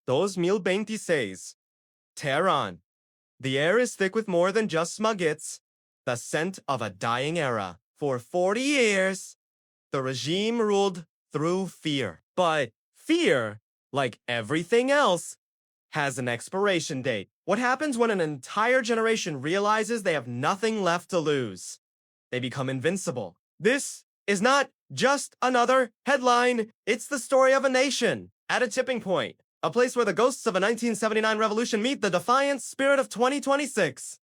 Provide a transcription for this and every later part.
2026. Tehran. The air is thick with more than just smugits. The scent of a dying era. For 40 years, the regime ruled through fear. But fear, like everything else, has an expiration date. What happens when an entire generation realizes they have nothing left to lose? They become invincible. This is not just another headline. It's the story of a nation at a tipping point. A place where the ghosts of a 1979 revolution meet the defiant spirit of 2026.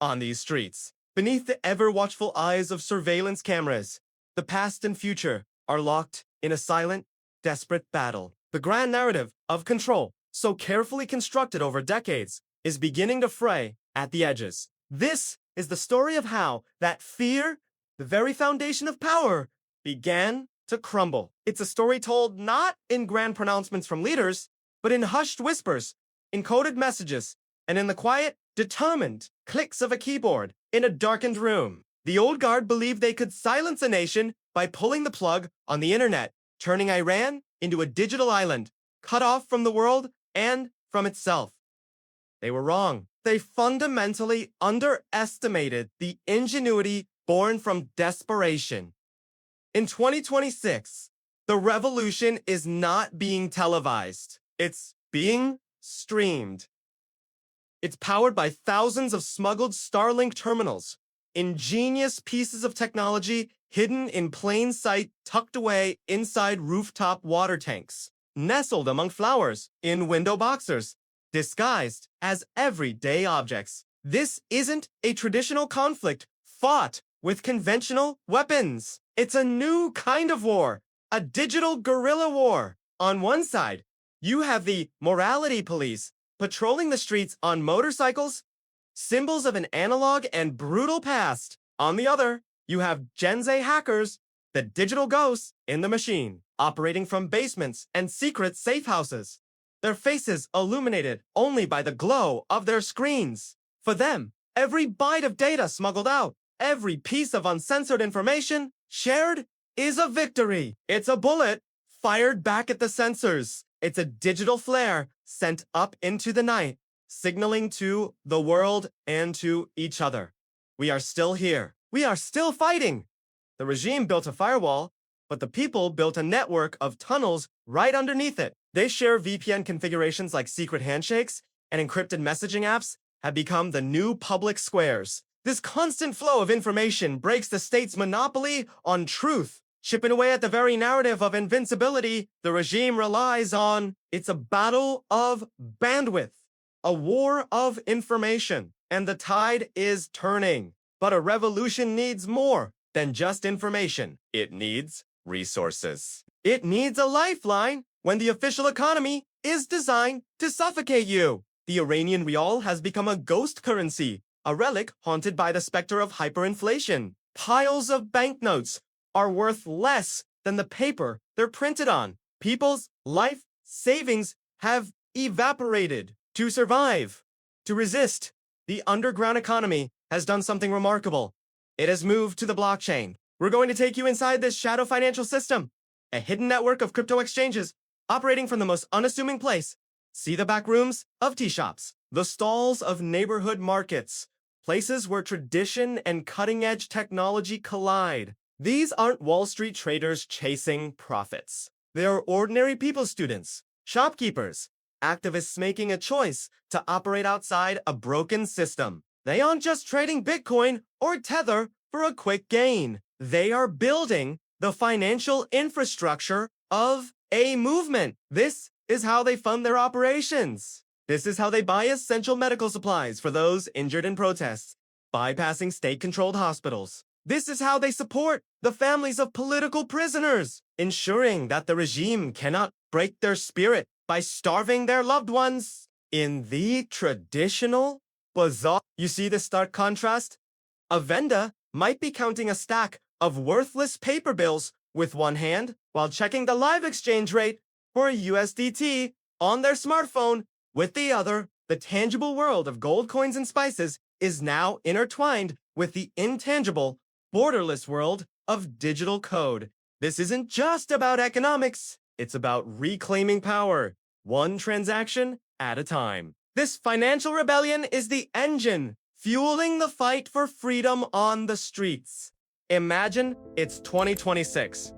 On these streets, beneath the ever-watchful eyes of surveillance cameras, the past and future are locked in a silent, desperate battle. The grand narrative of control, so carefully constructed over decades, is beginning to fray at the edges. This is the story of how that fear, the very foundation of power, began to crumble. It's a story told not in grand pronouncements from leaders, but in hushed whispers, in coded messages, and in the quiet, determined clicks of a keyboard in a darkened room. The old guard believed they could silence a nation by pulling the plug on the internet, turning Iran into a digital island, cut off from the world and from itself. They were wrong. They fundamentally underestimated the ingenuity born from desperation. In 2026, the revolution is not being televised. It's being streamed. It's powered by thousands of smuggled Starlink terminals, ingenious pieces of technology hidden in plain sight, tucked away inside rooftop water tanks, nestled among flowers in window boxers, disguised as everyday objects. This isn't a traditional conflict fought with conventional weapons. It's a new kind of war, a digital guerrilla war. On one side, you have the morality police patrolling the streets on motorcycles, symbols of an analog and brutal past. On the other, you have Gen Z hackers, the digital ghosts in the machine, operating from basements and secret safe houses, their faces illuminated only by the glow of their screens. For them, every byte of data smuggled out, every piece of uncensored information shared is a victory. It's a bullet fired back at the censors. It's a digital flare sent up into the night, signaling to the world and to each other. We are still here. We are still fighting. The regime built a firewall, but the people built a network of tunnels right underneath it. They share VPN configurations like secret handshakes, and encrypted messaging apps have become the new public squares. This constant flow of information breaks the state's monopoly on truth, chipping away at the very narrative of invincibility the regime relies on. It's a battle of bandwidth, a war of information, and the tide is turning. But a revolution needs more than just information. It needs resources. It needs a lifeline when the official economy is designed to suffocate you. The Iranian rial has become a ghost currency, a relic haunted by the specter of hyperinflation. Piles of banknotes are worth less than the paper they're printed on. People's life savings have evaporated. To survive, to resist, the underground economy has done something remarkable. It has moved to the blockchain. We're going to take you inside this shadow financial system, a hidden network of crypto exchanges operating from the most unassuming place. See the back rooms of tea shops, the stalls of neighborhood markets, places where tradition and cutting-edge technology collide. These aren't Wall Street traders chasing profits. They are ordinary people, students, shopkeepers, activists making a choice to operate outside a broken system. They aren't just trading Bitcoin or Tether for a quick gain. They are building the financial infrastructure of a movement. This is how they fund their operations. This is how they buy essential medical supplies for those injured in protests, bypassing state-controlled hospitals. This is how they support the families of political prisoners, ensuring that the regime cannot break their spirit by starving their loved ones. In the traditional bazaar, you see the stark contrast? A vendor might be counting a stack of worthless paper bills with one hand while checking the live exchange rate for a USDT on their smartphone with the other. The tangible world of gold coins and spices is now intertwined with the intangible, borderless world of digital code. This isn't just about economics. It's about reclaiming power, one transaction at a time. This financial rebellion is the engine fueling the fight for freedom on the streets. Imagine it's 2026.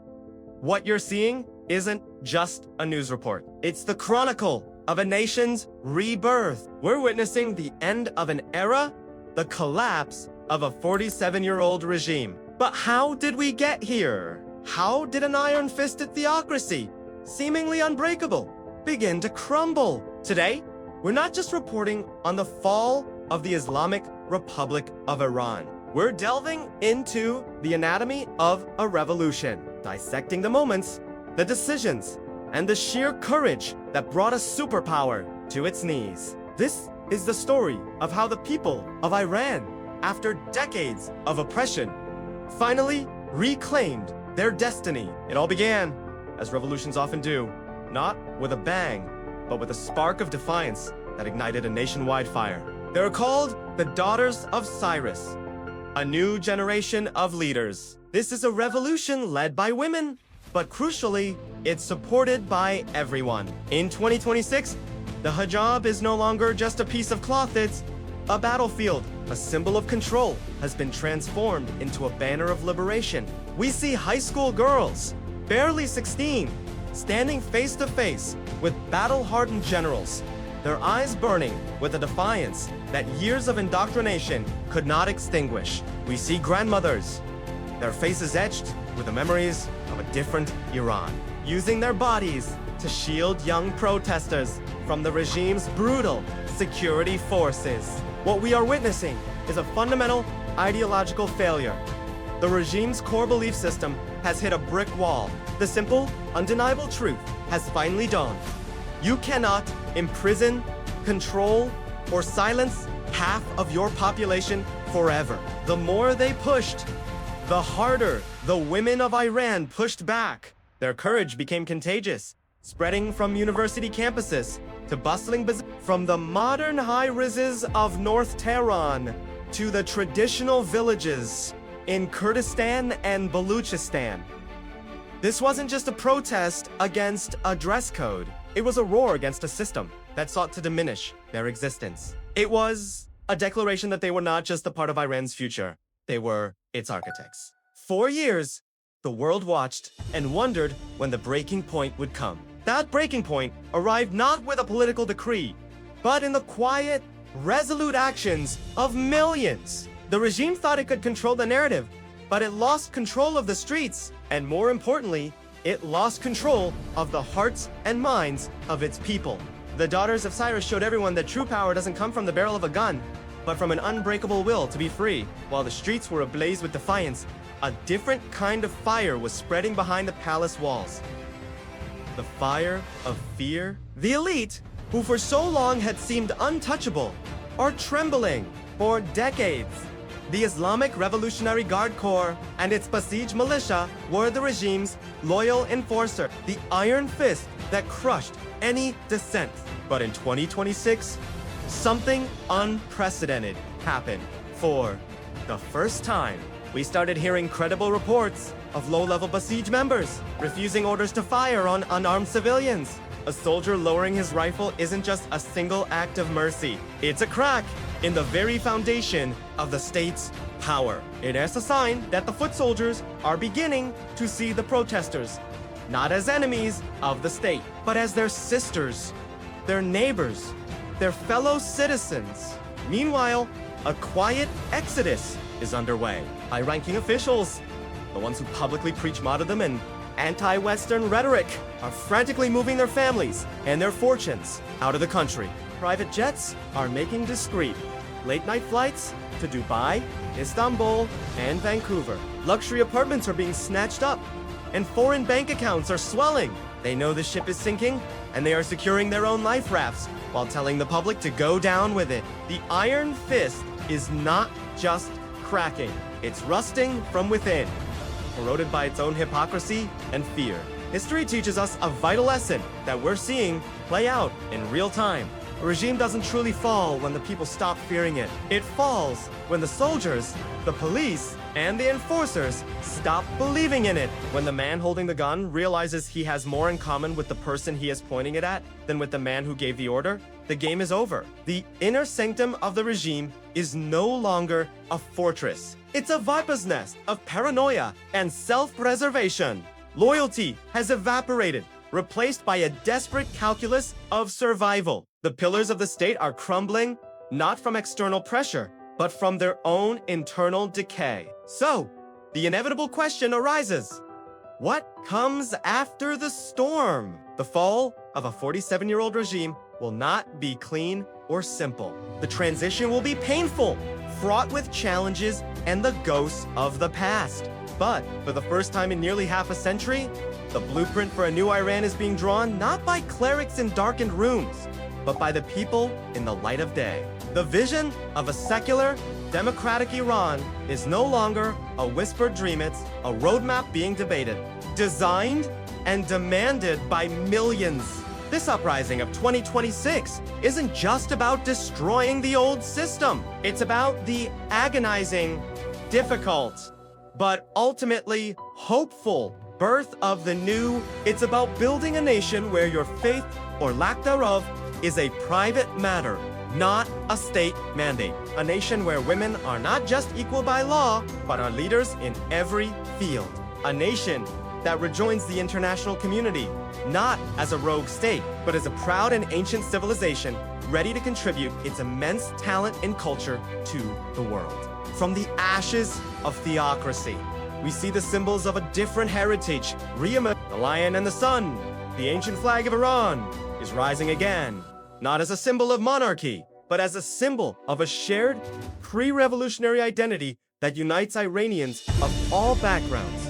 What you're seeing isn't just a news report. It's the chronicle of a nation's rebirth. We're witnessing the end of an era, the collapse of a 47-year-old regime. But how did we get here? How did an iron-fisted theocracy, seemingly unbreakable, begin to crumble? Today, we're not just reporting on the fall of the Islamic Republic of Iran. We're delving into the anatomy of a revolution, dissecting the moments, the decisions, and the sheer courage that brought a superpower to its knees. This is the story of how the people of Iran, after decades of oppression, finally reclaimed their destiny. It all began, as revolutions often do, not with a bang, but with a spark of defiance that ignited a nationwide fire. They were called the Daughters of Cyrus, a new generation of leaders. This is a revolution led by women, but crucially, it's supported by everyone. In 2026, the hijab is no longer just a piece of cloth, it's a battlefield. A symbol of control has been transformed into a banner of liberation. We see high school girls, barely 16, standing face to face with battle-hardened generals, their eyes burning with a defiance that years of indoctrination could not extinguish. We see grandmothers, their faces etched with the memories of a different Iran, using their bodies to shield young protesters from the regime's brutal security forces. What we are witnessing is a fundamental ideological failure. The regime's core belief system has hit a brick wall. The simple, undeniable truth has finally dawned. You cannot imprison, control, or silence half of your population forever. The more they pushed, the harder the women of Iran pushed back. Their courage became contagious, spreading from university campuses to bustling bazaars, from the modern high-rises of North Tehran to the traditional villages in Kurdistan and Baluchistan. This wasn't just a protest against a dress code. It was a roar against a system that sought to diminish their existence. It was a declaration that they were not just a part of Iran's future. They were its architects. 4 years, the world watched and wondered when the breaking point would come. That breaking point arrived not with a political decree, but in the quiet, resolute actions of millions. The regime thought it could control the narrative, but it lost control of the streets, and more importantly, it lost control of the hearts and minds of its people. The Daughters of Cyrus showed everyone that true power doesn't come from the barrel of a gun, but from an unbreakable will to be free. While the streets were ablaze with defiance, a different kind of fire was spreading behind the palace walls. The fire of fear. The elite, who for so long had seemed untouchable, are trembling. For decades, the Islamic Revolutionary Guard Corps and its Basij militia were the regime's loyal enforcer, the iron fist that crushed any dissent. But in 2026, something unprecedented happened. For the first time, we started hearing credible reports of low-level Basij members refusing orders to fire on unarmed civilians. A soldier lowering his rifle isn't just a single act of mercy. It's a crack in the very foundation of the state's power. It is a sign that the foot soldiers are beginning to see the protesters not as enemies of the state, but as their sisters, their neighbors, their fellow citizens. Meanwhile, a quiet exodus is underway. High-ranking officials, the ones who publicly preach martyrdom and anti-Western rhetoric, are frantically moving their families and their fortunes out of the country. Private jets are making discreet late-night flights to Dubai, Istanbul, and Vancouver. Luxury apartments are being snatched up, and foreign bank accounts are swelling. They know the ship is sinking, and they are securing their own life rafts while telling the public to go down with it. The iron fist is not just cracking. It's rusting from within, corroded by its own hypocrisy and fear. History teaches us a vital lesson that we're seeing play out in real time. A regime doesn't truly fall when the people stop fearing it. It falls when the soldiers, the police, and the enforcers stop believing in it. When the man holding the gun realizes he has more in common with the person he is pointing it at than with the man who gave the order, the game is over. The inner sanctum of the regime is no longer a fortress. It's a viper's nest of paranoia and self-preservation. Loyalty has evaporated, replaced by a desperate calculus of survival. The pillars of the state are crumbling, not from external pressure, but from their own internal decay. So, the inevitable question arises: what comes after the storm? The fall of a 47-year-old regime will not be clean or simple. The transition will be painful, fraught with challenges and the ghosts of the past. But for the first time in nearly half a century, the blueprint for a new Iran is being drawn not by clerics in darkened rooms, but by the people in the light of day. The vision of a secular, democratic Iran is no longer a whispered dream, it's a roadmap being debated, designed and demanded by millions. This uprising of 2026 isn't just about destroying the old system. It's about the agonizing, difficult, but ultimately hopeful birth of the new. It's about building a nation where your faith or lack thereof is a private matter, not a state mandate. A nation where women are not just equal by law, but are leaders in every field. A nation that rejoins the international community, not as a rogue state, but as a proud and ancient civilization ready to contribute its immense talent and culture to the world. From the ashes of theocracy, we see the symbols of a different heritage re-emerge. The lion and the sun, the ancient flag of Iran, is rising again, not as a symbol of monarchy, but as a symbol of a shared pre-revolutionary identity that unites Iranians of all backgrounds.